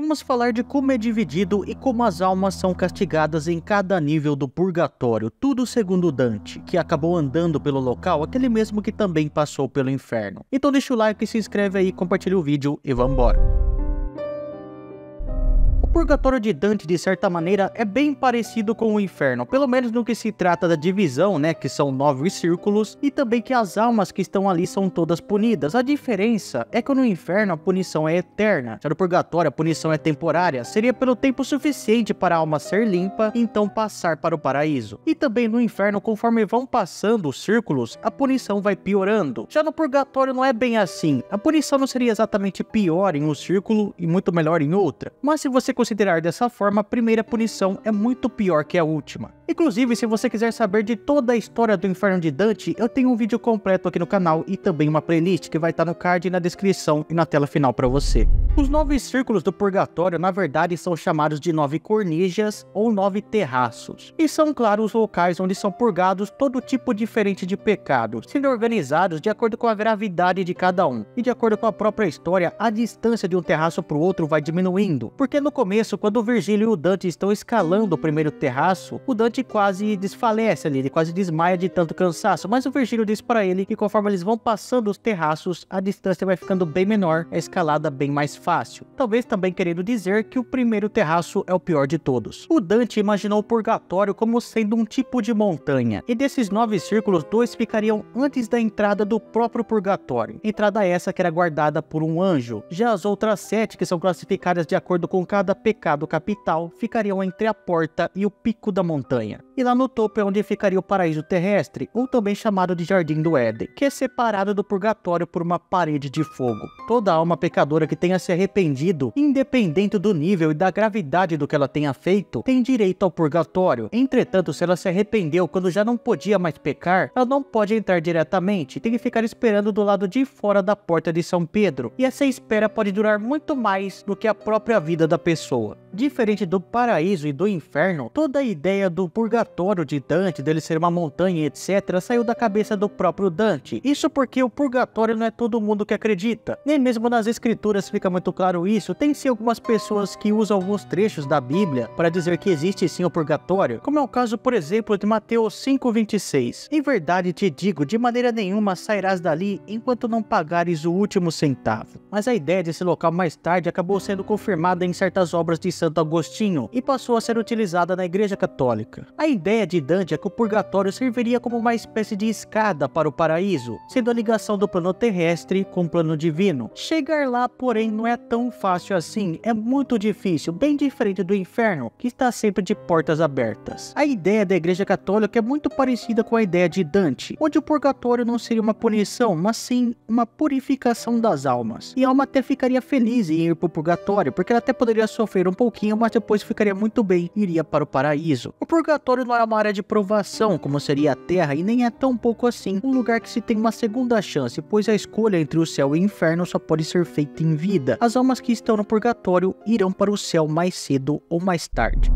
Vamos falar de como é dividido e como as almas são castigadas em cada nível do purgatório, tudo segundo Dante, que acabou andando pelo local, aquele mesmo que também passou pelo inferno. Então deixa o like, se inscreve aí, compartilha o vídeo e vambora. O purgatório de Dante, de certa maneira, é bem parecido com o inferno, pelo menos no que se trata da divisão, né, que são 9 círculos, e também que as almas que estão ali são todas punidas. A diferença é que no inferno a punição é eterna, já no purgatório a punição é temporária, seria pelo tempo suficiente para a alma ser limpa e então passar para o paraíso. E também no inferno, conforme vão passando os círculos, a punição vai piorando. Já no purgatório não é bem assim, a punição não seria exatamente pior em um círculo e muito melhor em outra, mas se você considerar dessa forma, a primeira punição é muito pior que a última. Inclusive, se você quiser saber de toda a história do inferno de Dante, eu tenho um vídeo completo aqui no canal e também uma playlist que vai estar no card e na descrição e na tela final para você. Os 9 círculos do purgatório, na verdade, são chamados de 9 cornijas ou 9 terraços. E são, claro, os locais onde são purgados todo tipo diferente de pecados, sendo organizados de acordo com a gravidade de cada um. E de acordo com a própria história, a distância de um terraço para o outro vai diminuindo. Porque no começo, quando o Virgílio e o Dante estão escalando o primeiro terraço, o Dante quase desfalece ali, ele quase desmaia de tanto cansaço, mas o Virgílio diz para ele que conforme eles vão passando os terraços, a distância vai ficando bem menor, a escalada bem mais fácil. Talvez também querendo dizer que o primeiro terraço é o pior de todos. O Dante imaginou o purgatório como sendo um tipo de montanha, e desses 9 círculos, 2 ficariam antes da entrada do próprio purgatório, entrada essa que era guardada por um anjo. Já as outras 7, que são classificadas de acordo com cada pecado capital, ficariam entre a porta e o pico da montanha. E lá no topo é onde ficaria o paraíso terrestre, ou também chamado de Jardim do Éden, que é separado do purgatório por uma parede de fogo. Toda alma pecadora que tenha se arrependido, independente do nível e da gravidade do que ela tenha feito, tem direito ao purgatório. Entretanto, se ela se arrependeu quando já não podia mais pecar, ela não pode entrar diretamente, tem que ficar esperando do lado de fora da porta de São Pedro. E essa espera pode durar muito mais do que a própria vida da pessoa. Diferente do paraíso e do inferno, toda a ideia do purgatório de Dante, dele ser uma montanha, etc., saiu da cabeça do próprio Dante. Isso porque o purgatório não é todo mundo que acredita. Nem mesmo nas escrituras fica muito claro isso. Tem sim algumas pessoas que usam alguns trechos da Bíblia para dizer que existe sim o purgatório, como é o caso, por exemplo, de Mateus 5:26. Em verdade te digo, de maneira nenhuma sairás dali enquanto não pagares o último centavo. Mas a ideia desse local mais tarde acabou sendo confirmada em certas obras de Santo Agostinho e passou a ser utilizada na Igreja Católica. A ideia de Dante é que o purgatório serviria como uma espécie de escada para o paraíso, sendo a ligação do plano terrestre com o plano divino. Chegar lá, porém, não é tão fácil assim, é muito difícil, bem diferente do inferno, que está sempre de portas abertas. A ideia da Igreja Católica é muito parecida com a ideia de Dante, onde o purgatório não seria uma punição, mas sim uma purificação das almas. E a alma até ficaria feliz em ir para o purgatório, porque ela até poderia sofrer um pouquinho, mas depois ficaria muito bem e iria para o paraíso. O purgatório não é uma área de provação, como seria a Terra, e nem é tão pouco assim um lugar que se tem uma segunda chance, pois a escolha entre o céu e o inferno só pode ser feita em vida. As almas que estão no purgatório irão para o céu mais cedo ou mais tarde.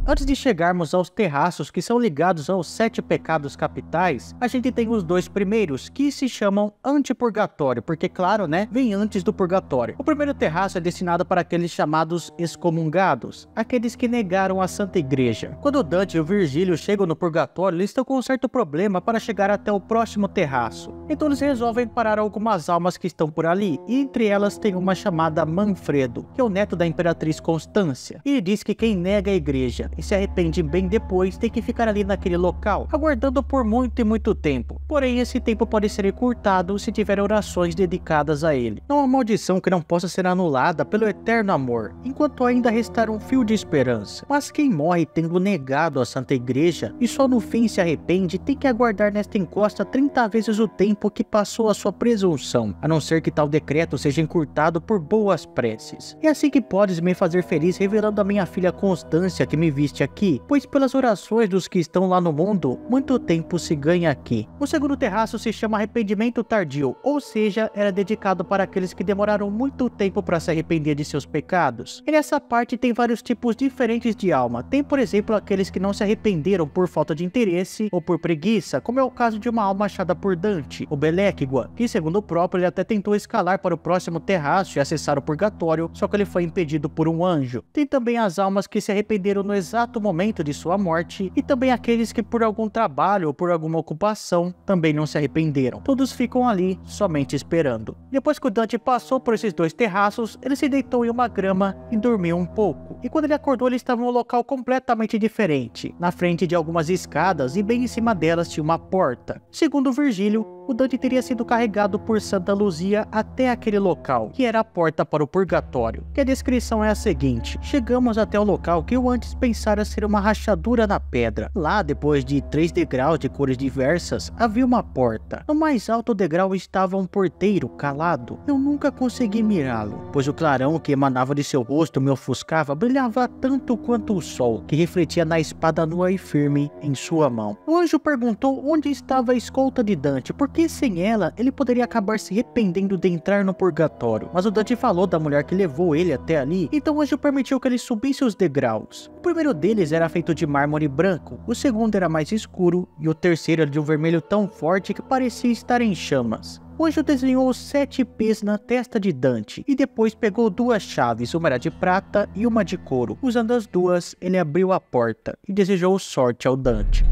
Antes de chegarmos aos terraços que são ligados aos 7 pecados capitais, a gente tem os 2 primeiros, que se chamam antipurgatório, porque claro, né, vem antes do purgatório. O primeiro terraço é destinado para aqueles chamados excomungados, aqueles que negaram a Santa Igreja. Quando Dante e o Virgílio chegam no purgatório, eles estão com um certo problema para chegar até o próximo terraço. Então eles resolvem parar algumas almas que estão por ali, e entre elas tem uma chamada Manfredo, que é o neto da Imperatriz Constância. Ele diz que quem nega a igreja e se arrepende bem depois, tem que ficar ali naquele local, aguardando por muito e muito tempo. Porém, esse tempo pode ser encurtado se tiver orações dedicadas a ele. Não há uma maldição que não possa ser anulada pelo eterno amor, enquanto ainda restar um fio de esperança. Mas quem morre tendo negado a Santa Igreja e só no fim se arrepende, tem que aguardar nesta encosta 30 vezes o tempo que passou a sua presunção, a não ser que tal decreto seja encurtado por boas preces. É assim que podes me fazer feliz revelando a minha filha Constância que me viste existe aqui, pois pelas orações dos que estão lá no mundo, muito tempo se ganha aqui. O segundo terraço se chama arrependimento tardio, ou seja, era dedicado para aqueles que demoraram muito tempo para se arrepender de seus pecados. E nessa parte tem vários tipos diferentes de alma. Tem, por exemplo, aqueles que não se arrependeram por falta de interesse ou por preguiça, como é o caso de uma alma achada por Dante, o Belekgwa, que segundo o próprio ele até tentou escalar para o próximo terraço e acessar o purgatório, só que ele foi impedido por um anjo. Tem também as almas que se arrependeram no exato momento de sua morte, e também aqueles que por algum trabalho ou por alguma ocupação também não se arrependeram. Todos ficam ali somente esperando. Depois que o Dante passou por esses dois terraços, ele se deitou em uma grama e dormiu um pouco. E quando ele acordou, ele estava em um local completamente diferente. Na frente de algumas escadas e bem em cima delas tinha uma porta. Segundo Virgílio, o Dante teria sido carregado por Santa Luzia até aquele local, que era a porta para o purgatório. Que a descrição é a seguinte: chegamos até o local que eu antes pensara ser uma rachadura na pedra. Lá, depois de 3 degraus de cores diversas, havia uma porta. No mais alto degrau estava um porteiro calado. Eu nunca consegui mirá-lo, pois o clarão que emanava de seu rosto me ofuscava brilhava tanto quanto o sol, que refletia na espada nua e firme em sua mão. O anjo perguntou onde estava a escolta de Dante, porque sem ela ele poderia acabar se arrependendo de entrar no purgatório. Mas o Dante falou da mulher que levou ele até ali, então o anjo permitiu que ele subisse os degraus. O primeiro deles era feito de mármore branco, o segundo era mais escuro e o terceiro era de um vermelho tão forte que parecia estar em chamas. O anjo desenhou 7 P's na testa de Dante e depois pegou 2 chaves, uma era de prata e uma de couro. Usando as duas, ele abriu a porta e desejou sorte ao Dante.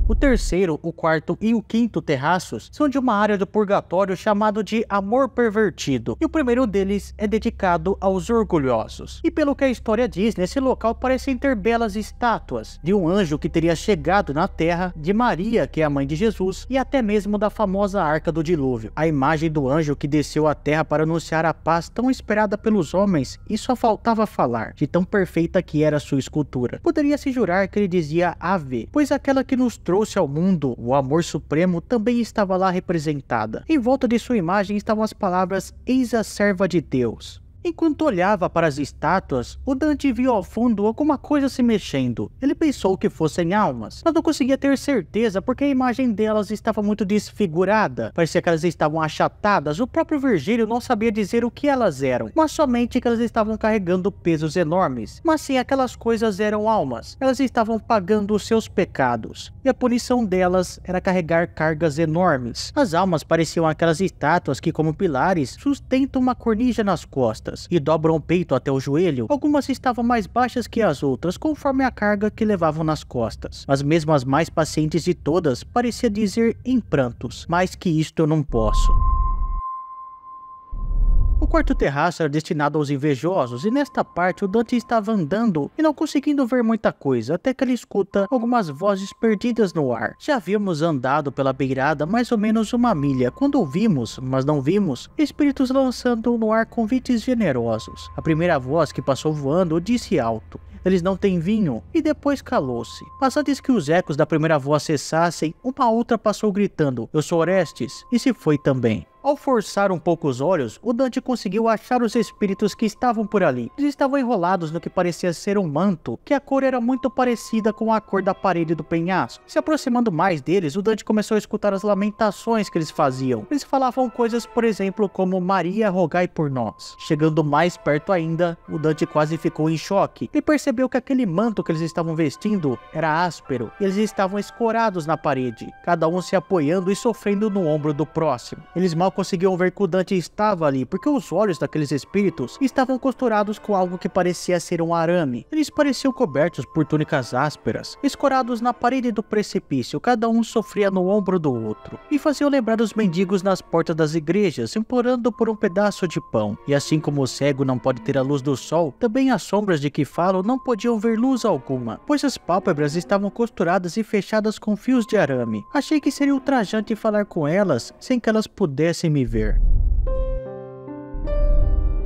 O terceiro, o quarto e o quinto terraços são de uma área do purgatório chamado de Amor Pervertido, e o primeiro deles é dedicado aos orgulhosos. E pelo que a história diz, nesse local parecem ter belas estátuas de um anjo que teria chegado na terra, de Maria, que é a mãe de Jesus, e até mesmo da famosa Arca do Dilúvio. A imagem do anjo que desceu à terra para anunciar a paz tão esperada pelos homens, e só faltava falar, de tão perfeita que era sua escultura. Poderia-se jurar que ele dizia Ave, pois aquela que nos trouxe ao mundo, o amor supremo, também estava lá representada. Em volta de sua imagem estavam as palavras Eis a serva de Deus. Enquanto olhava para as estátuas, o Dante viu ao fundo alguma coisa se mexendo. Ele pensou que fossem almas, mas não conseguia ter certeza porque a imagem delas estava muito desfigurada. Parecia que elas estavam achatadas. O próprio Virgílio não sabia dizer o que elas eram, mas somente que elas estavam carregando pesos enormes. Mas sim, aquelas coisas eram almas. Elas estavam pagando os seus pecados, e a punição delas era carregar cargas enormes. As almas pareciam aquelas estátuas que, como pilares, sustentam uma cornija nas costas e dobram o peito até o joelho. Algumas estavam mais baixas que as outras, conforme a carga que levavam nas costas. Mas mesmo as mais pacientes de todas parecia dizer em prantos: mais que isto eu não posso. O quarto terraço era destinado aos invejosos, e nesta parte o Dante estava andando e não conseguindo ver muita coisa, até que ele escuta algumas vozes perdidas no ar. Já havíamos andado pela beirada mais ou menos 1 milha, quando ouvimos, mas não vimos, espíritos lançando no ar convites generosos. A primeira voz que passou voando disse alto: eles não têm vinho, e depois calou-se. Mas antes que os ecos da primeira voz cessassem, uma outra passou gritando: eu sou Orestes, e se foi também. Ao forçar um pouco os olhos, o Dante conseguiu achar os espíritos que estavam por ali. Eles estavam enrolados no que parecia ser um manto, que a cor era muito parecida com a cor da parede do penhasco. Se aproximando mais deles, o Dante começou a escutar as lamentações que eles faziam. Eles falavam coisas, por exemplo, como Maria, rogai por nós. Chegando mais perto ainda, o Dante quase ficou em choque. Ele percebeu que aquele manto que eles estavam vestindo era áspero, e eles estavam escorados na parede, cada um se apoiando e sofrendo no ombro do próximo. Eles mal conseguiam ver que o Dante estava ali, porque os olhos daqueles espíritos estavam costurados com algo que parecia ser um arame. Eles pareciam cobertos por túnicas ásperas, escorados na parede do precipício, cada um sofria no ombro do outro, e faziam lembrar os mendigos nas portas das igrejas, implorando por um pedaço de pão. E assim como o cego não pode ter a luz do sol, também as sombras de que falo não podiam ver luz alguma, pois as pálpebras estavam costuradas e fechadas com fios de arame. Achei que seria ultrajante falar com elas sem que elas pudessem me ver.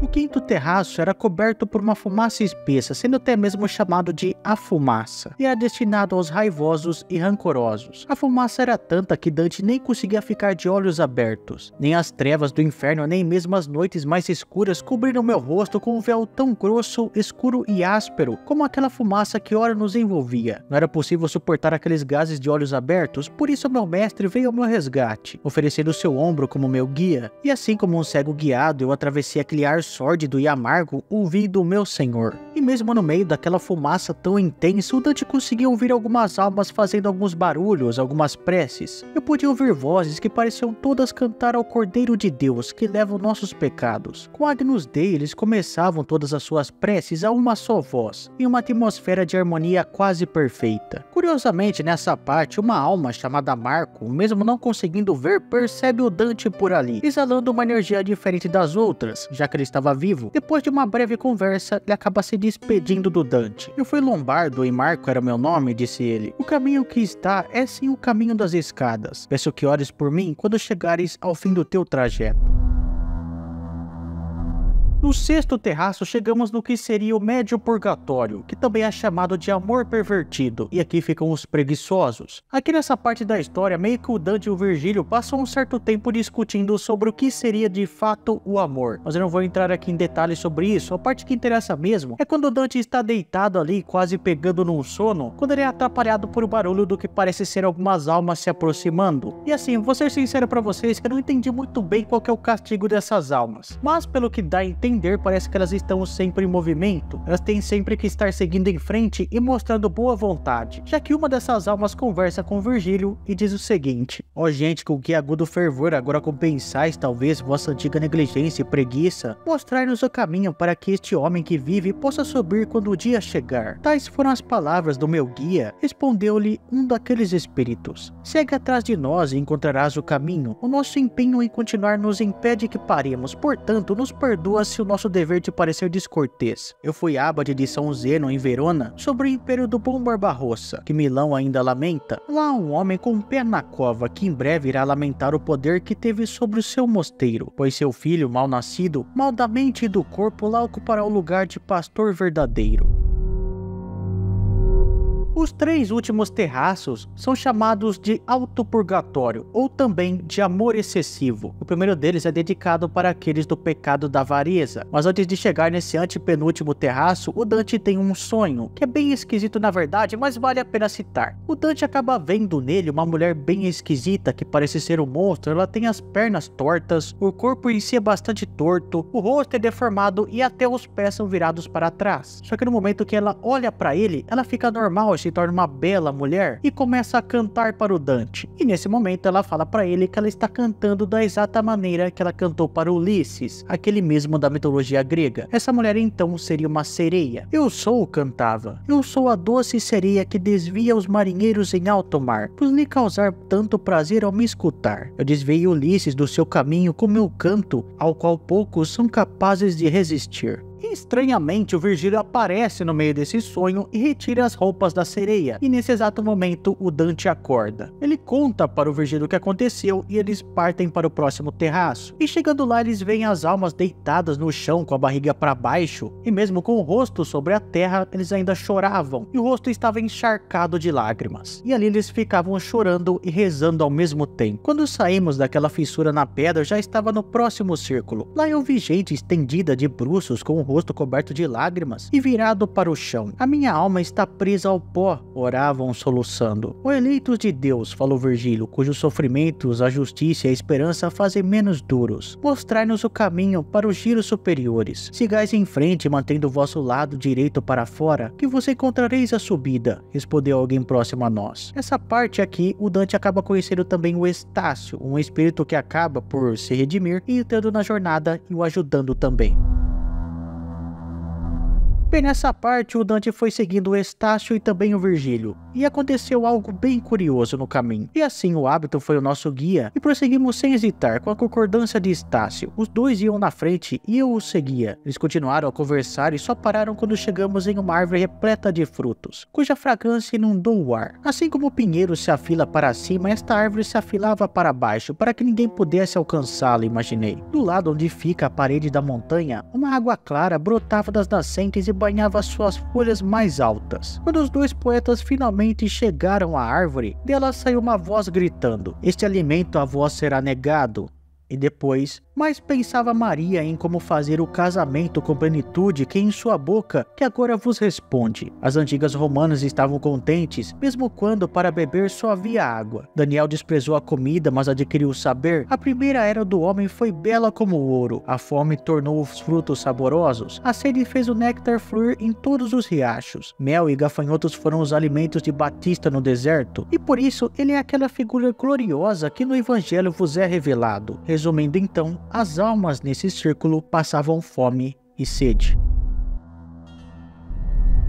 O quinto terraço era coberto por uma fumaça espessa, sendo até mesmo chamado de a fumaça, e era destinado aos raivosos e rancorosos. A fumaça era tanta que Dante nem conseguia ficar de olhos abertos. Nem as trevas do inferno, nem mesmo as noites mais escuras cobriram meu rosto com um véu tão grosso, escuro e áspero como aquela fumaça que ora nos envolvia. Não era possível suportar aqueles gases de olhos abertos, por isso meu mestre veio ao meu resgate, oferecendo seu ombro como meu guia, e assim como um cego guiado, eu atravessei aquele ar sórdido e amargo, ouvindo o meu senhor. E mesmo no meio daquela fumaça tão intensa, o Dante conseguia ouvir algumas almas fazendo alguns barulhos, algumas preces. Eu podia ouvir vozes que pareciam todas cantar ao Cordeiro de Deus, que leva os nossos pecados. Com Agnus Dei, eles começavam todas as suas preces a uma só voz, em uma atmosfera de harmonia quase perfeita. Curiosamente, nessa parte, uma alma chamada Marco, mesmo não conseguindo ver, percebe o Dante por ali, exalando uma energia diferente das outras, já que ele estava vivo. Depois de uma breve conversa, ele acaba se despedindo do Dante. Eu fui Lombardo e Marco era meu nome, disse ele. O caminho que está é sim o caminho das escadas. Peço que ores por mim quando chegares ao fim do teu trajeto. No sexto terraço chegamos no que seria o médio purgatório, que também é chamado de amor pervertido, e aqui ficam os preguiçosos. Aqui nessa parte da história, meio que o Dante e o Virgílio passam um certo tempo discutindo sobre o que seria de fato o amor, mas eu não vou entrar aqui em detalhes sobre isso. A parte que interessa mesmo é quando o Dante está deitado ali, quase pegando num sono, quando ele é atrapalhado por o barulho do que parece ser algumas almas se aproximando. E assim, vou ser sincero pra vocês que eu não entendi muito bem qual que é o castigo dessas almas, mas pelo que dá a entender, parece que elas estão sempre em movimento. Elas têm sempre que estar seguindo em frente e mostrando boa vontade, já que uma dessas almas conversa com Virgílio e diz o seguinte: ó gente, com que agudo fervor agora compensais talvez vossa antiga negligência e preguiça, mostrai-nos o caminho para que este homem que vive possa subir quando o dia chegar. Tais foram as palavras do meu guia. Respondeu-lhe um daqueles espíritos: segue atrás de nós e encontrarás o caminho. O nosso empenho em continuar nos impede que paremos, portanto nos perdoa se o nosso dever te parecer descortês. Eu fui abade de São Zeno em Verona, sobre o império do bom Barbarossa, que Milão ainda lamenta. Lá há um homem com um pé na cova, que em breve irá lamentar o poder que teve sobre o seu mosteiro, pois seu filho, mal nascido, mal da mente e do corpo, lá ocupará o lugar de pastor verdadeiro. Os três últimos terraços são chamados de autopurgatório, ou também de amor excessivo. O primeiro deles é dedicado para aqueles do pecado da avareza, mas antes de chegar nesse antepenúltimo terraço, o Dante tem um sonho, que é bem esquisito na verdade, mas vale a pena citar. O Dante acaba vendo nele uma mulher bem esquisita, que parece ser um monstro. Ela tem as pernas tortas, o corpo em si é bastante torto, o rosto é deformado e até os pés são virados para trás. Só que no momento que ela olha para ele, ela fica normal, se torna uma bela mulher e começa a cantar para o Dante. E nesse momento ela fala para ele que ela está cantando da exata maneira que ela cantou para Ulisses, aquele mesmo da mitologia grega. Essa mulher então seria uma sereia. Eu sou, cantava, eu sou a doce sereia que desvia os marinheiros em alto mar, por lhe causar tanto prazer ao me escutar. Eu desviei Ulisses do seu caminho com meu canto, ao qual poucos são capazes de resistir. E estranhamente o Virgílio aparece no meio desse sonho e retira as roupas da sereia, e nesse exato momento o Dante acorda. Ele conta para o Virgílio o que aconteceu e eles partem para o próximo terraço, e chegando lá eles veem as almas deitadas no chão com a barriga para baixo, e mesmo com o rosto sobre a terra eles ainda choravam, e o rosto estava encharcado de lágrimas, e ali eles ficavam chorando e rezando ao mesmo tempo. Quando saímos daquela fissura na pedra já estava no próximo círculo. Lá eu vi gente estendida de bruços com o rosto coberto de lágrimas e virado para o chão. A minha alma está presa ao pó, oravam soluçando. O eleitos de Deus, falou Virgílio, cujos sofrimentos, a justiça e a esperança fazem menos duros. Mostrai-nos o caminho para os giros superiores. Sigais em frente, mantendo o vosso lado direito para fora, que você encontrareis a subida, respondeu alguém próximo a nós. Essa parte aqui, o Dante acaba conhecendo também o Estácio, um espírito que acaba por se redimir e entrando na jornada e o ajudando também. Bem, nessa parte o Dante foi seguindo o Estácio e também o Virgílio, e aconteceu algo bem curioso no caminho. E assim o hábito foi o nosso guia e prosseguimos sem hesitar com a concordância de Estácio. Os dois iam na frente e eu os seguia. Eles continuaram a conversar e só pararam quando chegamos em uma árvore repleta de frutos, cuja fragrância inundou o ar. Assim como o pinheiro se afila para cima, esta árvore se afilava para baixo para que ninguém pudesse alcançá-la, imaginei. Do lado onde fica a parede da montanha, uma água clara brotava das nascentes e banhava suas folhas mais altas. Quando os dois poetas finalmente chegaram à árvore, dela saiu uma voz gritando: "Este alimento a vós será negado." E depois, mas pensava Maria em como fazer o casamento com plenitude, que em sua boca, que agora vos responde. As antigas romanas estavam contentes, mesmo quando para beber só havia água. Daniel desprezou a comida, mas adquiriu o saber. A primeira era do homem foi bela como o ouro. A fome tornou os frutos saborosos. A sede fez o néctar fluir em todos os riachos. Mel e gafanhotos foram os alimentos de Batista no deserto. E por isso ele é aquela figura gloriosa que no evangelho vos é revelado. Resumindo então, as almas nesse círculo passavam fome e sede.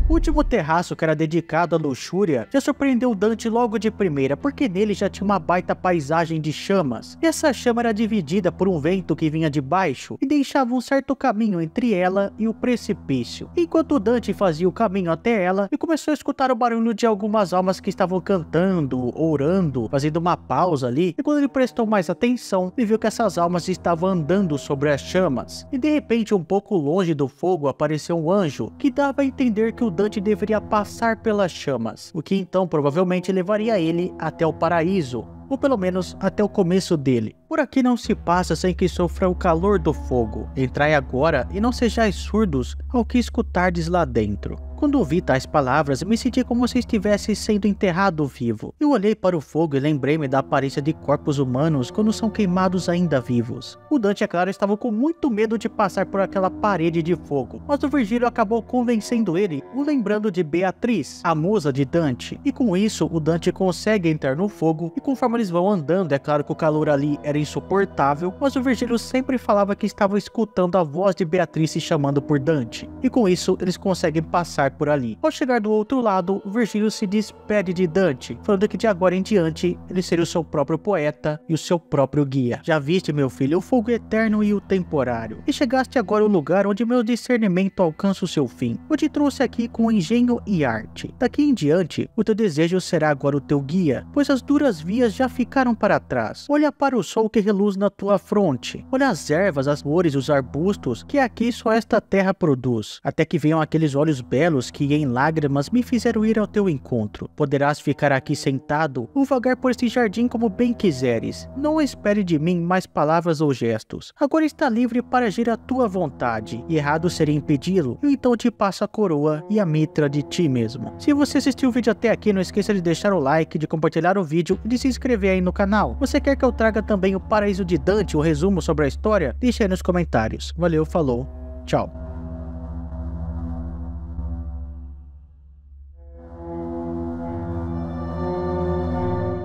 O último terraço, que era dedicado à luxúria, já surpreendeu Dante logo de primeira, porque nele já tinha uma baita paisagem de chamas. E essa chama era dividida por um vento que vinha de baixo e deixava um certo caminho entre ela e o precipício. Enquanto Dante fazia o caminho até ela, ele começou a escutar o barulho de algumas almas que estavam cantando, orando, fazendo uma pausa ali. E quando ele prestou mais atenção, ele viu que essas almas estavam andando sobre as chamas. E de repente, um pouco longe do fogo, apareceu um anjo que dava a entender que o Dante deveria passar pelas chamas, o que então provavelmente levaria ele até o paraíso, ou pelo menos até o começo dele. Por aqui não se passa sem que sofra o calor do fogo. Entrai agora e não sejais surdos ao que escutardes lá dentro. Quando ouvi tais palavras, me senti como se estivesse sendo enterrado vivo. Eu olhei para o fogo e lembrei-me da aparência de corpos humanos quando são queimados ainda vivos. O Dante, é claro, estava com muito medo de passar por aquela parede de fogo, mas o Virgílio acabou convencendo ele, o lembrando de Beatriz, a musa de Dante. E com isso, o Dante consegue entrar no fogo, e conforme eles vão andando, é claro que o calor ali era insuportável, mas o Virgílio sempre falava que estava escutando a voz de Beatriz se chamando por Dante. E com isso, eles conseguem passar por ali. Ao chegar do outro lado, Virgílio se despede de Dante, falando que de agora em diante ele seria o seu próprio poeta e o seu próprio guia. Já viste, meu filho, o fogo eterno e o temporário, e chegaste agora ao lugar onde meu discernimento alcança o seu fim. Eu te trouxe aqui com engenho e arte. Daqui em diante, o teu desejo será agora o teu guia, pois as duras vias já ficaram para trás. Olha para o sol que reluz na tua fronte. Olha as ervas, as flores, os arbustos, que aqui só esta terra produz, até que venham aqueles olhos belos que em lágrimas me fizeram ir ao teu encontro. Poderás ficar aqui sentado ou vagar por este jardim como bem quiseres. Não espere de mim mais palavras ou gestos. Agora está livre para agir a tua vontade, e errado seria impedi-lo. Eu então te passo a coroa e a mitra de ti mesmo. Se você assistiu o vídeo até aqui, não esqueça de deixar o like, de compartilhar o vídeo e de se inscrever aí no canal. Você quer que eu traga também o Paraíso de Dante, o resumo sobre a história? Deixe aí nos comentários. Valeu, falou, tchau.